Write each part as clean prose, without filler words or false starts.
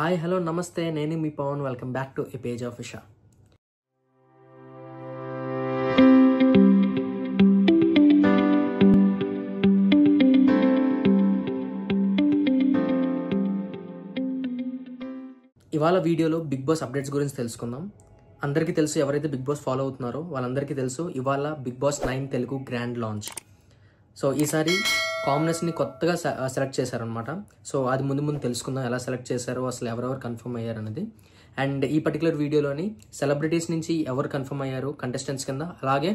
Hi hello నమస్తే, నేను మీ Pavan. Welcome back to a page of Isha. ఇవాళ వీడియోలో బిగ్ బాస్ అప్డేట్స్ గురించి తెలుసుకుందాం. అందరికీ తెలుసు, ఎవరైతే బిగ్ బాస్ ఫాలో అవుతున్నారో వాళ్ళందరికీ తెలుసు, ఇవాళ Bigg Boss 9 Telugu grand launch. So ఈసారి కామనర్స్ని కొత్తగా సెలెక్ట్ చేశారనమాట. సో అది ముందు తెలుసుకుందాం, ఎలా సెలెక్ట్ చేశారో, అసలు ఎవరెవరు కన్ఫర్మ్ అయ్యారు అనేది. అండ్ ఈ పర్టికులర్ వీడియోలోని సెలబ్రిటీస్ నుంచి ఎవరు కన్ఫర్మ్ అయ్యారు కంటెస్టెంట్స్ కింద, అలాగే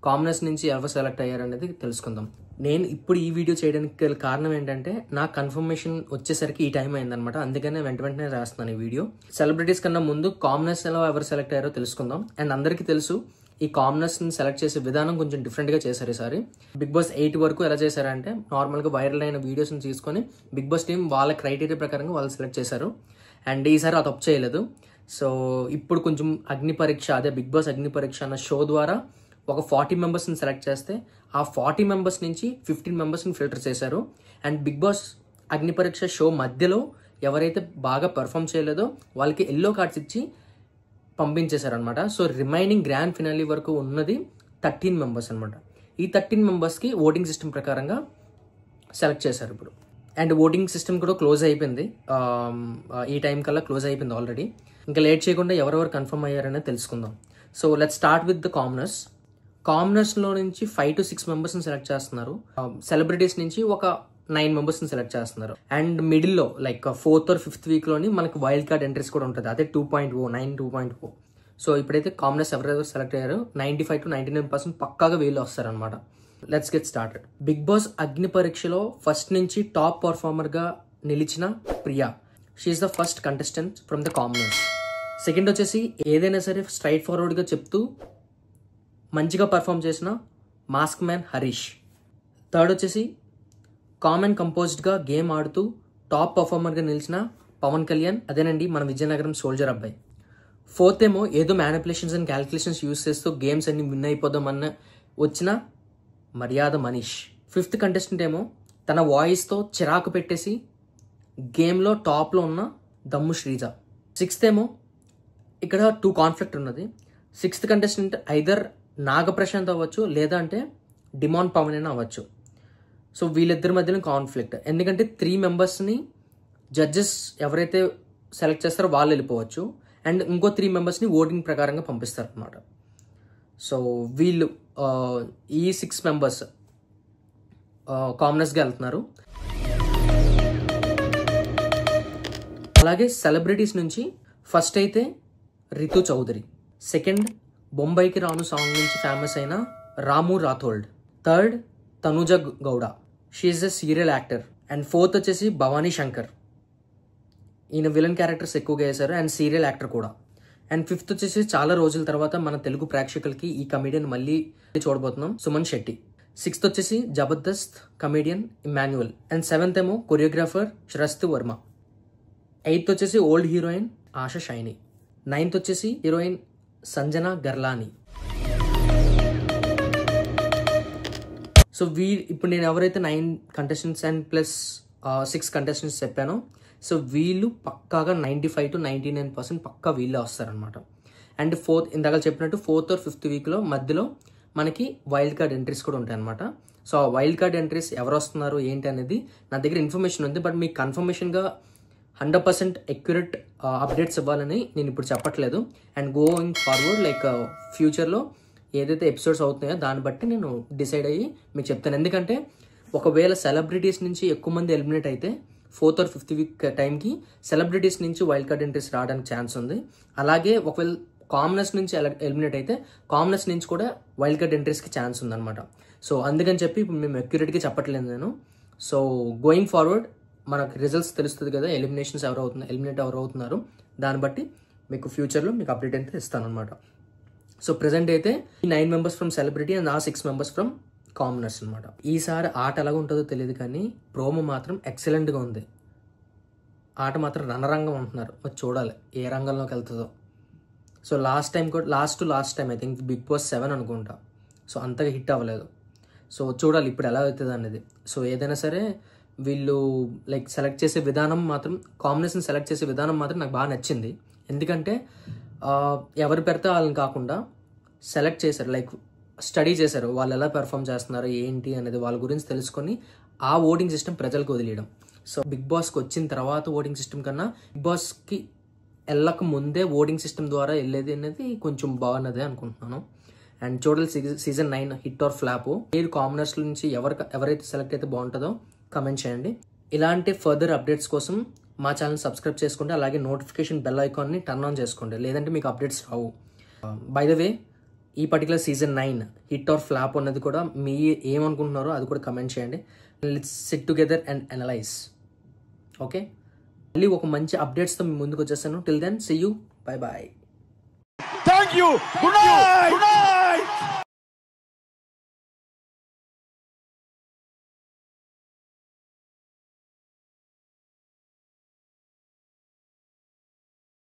కామనర్స్ నుంచి ఎవరు సెలెక్ట్ అయ్యారు అనేది తెలుసుకుందాం. నేను ఇప్పుడు ఈ వీడియో చేయడానికి కారణం ఏంటంటే, నా కన్ఫర్మేషన్ వచ్చేసరికి ఈ టైం అయిందనమాట. అందుకనే వెంటనే రాస్తున్నాను ఈ వీడియో. సెలబ్రిటీస్ కన్నా ముందు కామనర్స్ లో ఎవరు సెలెక్ట్ అయ్యారో తెలుసుకుందాం. అండ్ అందరికీ తెలుసు, ఈ కామనర్స్ ని సెలెక్ట్ చేసే విధానం కొంచెం డిఫరెంట్ గా చేశారు ఈసారి. బిగ్ బాస్ 8 వరకు ఎలా చేశారంటే, నార్మల్ గా వైరల్ అయిన వీడియోస్ ని తీసుకొని బిగ్ బాస్ టీం వాళ్ళ క్రైటీరియా ప్రకారంగా వాళ్ళు సెలెక్ట్ చేశారు. అండ్ ఈసారి అది తప్పు చేయలేదు. సో ఇప్పుడు కొంచెం అగ్ని పరీక్ష, అదే బిగ్ బాస్ అగ్ని పరీక్ష అన్న షో ద్వారా ఒక 40 మెంబర్స్ని సెలెక్ట్ చేస్తే, ఆ 40 మెంబర్స్ నుంచి 15 మెంబర్స్ని ఫిల్టర్ చేశారు. అండ్ బిగ్ బాస్ అగ్ని పరీక్ష షో మధ్యలో ఎవరైతే బాగా పెర్ఫామ్ చేయలేదో వాళ్ళకి ఎల్లో కార్డ్స్ ఇచ్చి పంపించేశారనమాట. సో రిమైనింగ్ గ్రాండ్ ఫినాలీ వరకు ఉన్నది 13 మెంబర్స్ అనమాట. ఈ 13 మెంబర్స్కి ఓటింగ్ సిస్టమ్ ప్రకారంగా సెలెక్ట్ చేశారు ఇప్పుడు. అండ్ ఓటింగ్ సిస్టమ్ కూడా క్లోజ్ అయిపోయింది, ఈ టైం కల్లా క్లోజ్ అయిపోయింది ఆల్రెడీ. ఇంకా లేట్ చేయకుండా ఎవరెవరు కన్ఫర్మ్ అయ్యారనేది తెలుసుకుందాం. So let's start with the కామనర్స్లో నుంచి 5 to 6 మెంబర్స్ని సెలెక్ట్ చేస్తున్నారు. సెలబ్రిటీస్ నుంచి ఒక 9 మెంబర్స్ని సెలెక్ట్ చేస్తున్నారు. అండ్ మిడిల్లో లైక్ 4th or 5th వీక్లోని మనకి వైల్డ్ కార్డ్ ఎంట్రీస్ కూడా ఉంటుంది, అదే 2.0, 2.0. సో ఇప్పుడైతే కామనర్స్ ఎవరెవరు సెలెక్ట్ అయ్యారు 95 to 99% పక్కాగా వీళ్ళు వస్తారనమాట. Let's get started. Bigg Boss అగ్ని పరీక్షలో ఫస్ట్ నుంచి టాప్ పర్ఫార్మర్గా నిలిచిన Priya, she's the first contestant from the commoners. Second వచ్చేసి ఏదైనా సరే స్ట్రైట్ ఫార్వర్డ్గా చెప్తూ మంచిగా పర్ఫామ్ చేసిన మాస్క్ మ్యాన్ హరీష్. థర్డ్ వచ్చేసి కామ్ అండ్ కంపోజ్డ్గా గేమ్ ఆడుతూ టాప్ పర్ఫార్మర్గా నిలిచిన పవన్ కళ్యాణ్, అదేనండి మన విజయనగరం సోల్జర్ అబ్బాయి. ఫోర్త్ ఏమో ఏదో మ్యానిపులేషన్స్ అండ్ క్యాలిక్యులేషన్స్ యూస్ చేస్తూ గేమ్స్ అన్ని విన్ అయిపోదామన్న వచ్చిన మర్యాద మనీష్. ఫిఫ్త్ కంటెస్టెంట్ ఏమో తన వాయిస్తో చిరాకు పెట్టేసి గేమ్లో టాప్లో ఉన్న దమ్ము శ్రీజ. సిక్స్త్ ఏమో ఇక్కడ 2 కాన్ఫ్లిక్ట్ ఉన్నది. సిక్స్త్ కంటెస్టెంట్ ఐదర్ నాగప్రశాంత్ అవ్వచ్చు, లేదా అంటే డిమాన్ పవన్ అయినా అవ్వచ్చు. సో వీళ్ళిద్దరి మధ్యలో కాన్ఫ్లిక్ట్, ఎందుకంటే 3 మెంబర్స్ని జడ్జెస్ ఎవరైతే సెలెక్ట్ చేస్తారో వాళ్ళు వెళ్ళిపోవచ్చు, అండ్ ఇంకో 3 మెంబర్స్ని ఓటింగ్ ప్రకారంగా పంపిస్తారు అన్నమాట. సో వీళ్ళు ఈ 6 మెంబర్స్ కామనర్స్గా వెళ్తున్నారు. అలాగే సెలబ్రిటీస్ నుంచి ఫస్ట్ అయితే రితు చౌదరి, సెకండ్ బొంబాయికి రాను సాంగ్ నుంచి ఫేమస్ అయిన Ramu Rathod, third Tanuja Gowda, she is a serial actor. And fourth వచ్చేసి భవానీ శంకర్, ఈయన విలన్ క్యారెక్టర్స్ ఎక్కువగా వేశారు అండ్ సీరియల్ యాక్టర్ కూడా. అండ్ ఫిఫ్త్ వచ్చేసి చాలా రోజుల తర్వాత మన తెలుగు ప్రేక్షకులకి ఈ కమెడియన్ మళ్ళీ చూడబోతున్నాం, సుమన్ శెట్టి. సిక్స్త్ వచ్చేసి Jabardasth comedian Emmanuel. And seventh ఏమో కొరియోగ్రాఫర్ శ్రస్తు వర్మ. ఎయిత్ వచ్చేసి old heroine ASHA Saini. Ninth వచ్చేసి హీరోయిన్ సంజనా గర్లాని. సో ఇప్పుడు నేను ఎవరైతే 9 కంటెస్టెంట్స్ అండ్ ప్లస్ 6 కంటెస్టెంట్స్ చెప్పానో, సో వీళ్ళు పక్కాగా 95 to 99% పక్కా వీళ్ళే వస్తారనమాట. అండ్ ఇందాక చెప్పినట్టు 4th or 5th వీక్లో మధ్యలో మనకి వైల్డ్ కార్డ్ ఎంట్రీస్ కూడా ఉంటాయి అనమాట. సో ఆ వైల్డ్ కార్డ్ ఎంట్రీస్ ఎవరు వస్తున్నారు ఏంటి అనేది నా దగ్గర ఇన్ఫర్మేషన్ ఉంది, బట్ మీకు కన్ఫర్మేషన్గా 100% అక్యురేట్ అప్డేట్స్ ఇవ్వాలని నేను ఇప్పుడు చెప్పట్లేదు. అండ్ గోయింగ్ ఫార్వర్డ్ లైక్ ఫ్యూచర్లో ఏదైతే ఎపిసోడ్స్ అవుతున్నాయో దాన్ని బట్టి నేను డిసైడ్ అయ్యి మీకు చెప్తాను. ఎందుకంటే ఒకవేళ సెలబ్రిటీస్ నుంచి ఎక్కువ మంది ఎలిమినేట్ అయితే 4th or 5th వీక్ టైంకి సెలబ్రిటీస్ నుంచి వైల్డ్ కార్డ్ ఎంట్రీస్ రావడానికి ఛాన్స్ ఉంది. అలాగే ఒకవేళ కామనర్స్ నుంచి ఎలిమినేట్ అయితే కామనర్స్ నుంచి కూడా వైల్డ్ కార్డ్ ఎంట్రీస్కి ఛాన్స్ ఉందన్నమాట. సో అందుకని చెప్పి ఇప్పుడు మేము అక్యురేట్గా చెప్పట్లేదు నేను. సో గోయింగ్ ఫార్వర్డ్ మనకు రిజల్ట్స్ తెలుస్తుంది కదా, ఎలిమినేట్ ఎవరు అవుతున్నారు, దాన్ని బట్టి మీకు ఫ్యూచర్లో మీకు అప్డేట్ అయితే ఇస్తాను అనమాట. సో ప్రెసెంట్ అయితే ఈ 9 members from celebrity and 6 members from commoners అనమాట. ఈసారి ఆట ఎలాగ ఉంటుందో తెలియదు, కానీ ప్రోమో మాత్రం ఎక్సలెంట్గా ఉంది. ఆట మాత్రం రణరంగం అంటున్నారు, మరి చూడాలి ఏ రంగంలోకి వెళ్తుందో. So last time I think Bigg Boss 7 అనుకుంటా, సో అంతగా హిట్ అవ్వలేదు. సో చూడాలి ఇప్పుడు ఎలా అవుతుంది అనేది. సో ఏదైనా సరే వీళ్ళు లైక్ సెలెక్ట్ చేసే విధానం మాత్రం, కాంబినేషన్ సెలెక్ట్ చేసే విధానం మాత్రం నాకు బాగా నచ్చింది. ఎందుకంటే ఎవరు పెడితే వాళ్ళని కాకుండా సెలెక్ట్ చేశారు, లైక్ స్టడీ చేశారు, వాళ్ళు ఎలా పెర్ఫామ్ చేస్తున్నారు ఏంటి అనేది వాళ్ళ గురించి తెలుసుకొని ఆ ఓటింగ్ సిస్టమ్ ప్రజలకు వదిలేయడం. సో బిగ్ బాస్కి వచ్చిన తర్వాత ఓటింగ్ సిస్టమ్ కన్నా బిగ్ బాస్కి వెళ్ళక ముందే ఓటింగ్ సిస్టమ్ ద్వారా వెళ్ళేది అనేది కొంచెం బాగున్నదే అనుకుంటున్నాను. అండ్ చూడాలి సీజన్ 9 హిట్ ఆర్ ఫ్లాప్. మీరు కామనర్స్ నుంచి ఎవరైతే సెలెక్ట్ అయితే బాగుంటుందో కమెంట్ చేయండి. ఇలాంటి ఫర్దర్ అప్డేట్స్ కోసం మా ఛానల్ సబ్స్క్రైబ్ చేసుకోండి, అలాగే నోటిఫికేషన్ బెల్ ఐకాన్ని టర్న్ ఆన్ చేసుకోండి, లేదంటే మీకు అప్డేట్స్ రావు. బై ద వే, ఈ particular season 9 hit or flop అన్నది కూడా మీ ఏమనుకుంటున్నారో అది కూడా కమెంట్ చేయండి. Let's sit together and analyse. Okay, మళ్ళీ ఒక మంచి అప్డేట్స్తో మీ ముందుకు వచ్చేస్తాను. Till then, see you, bye bye. Thank you. Good night.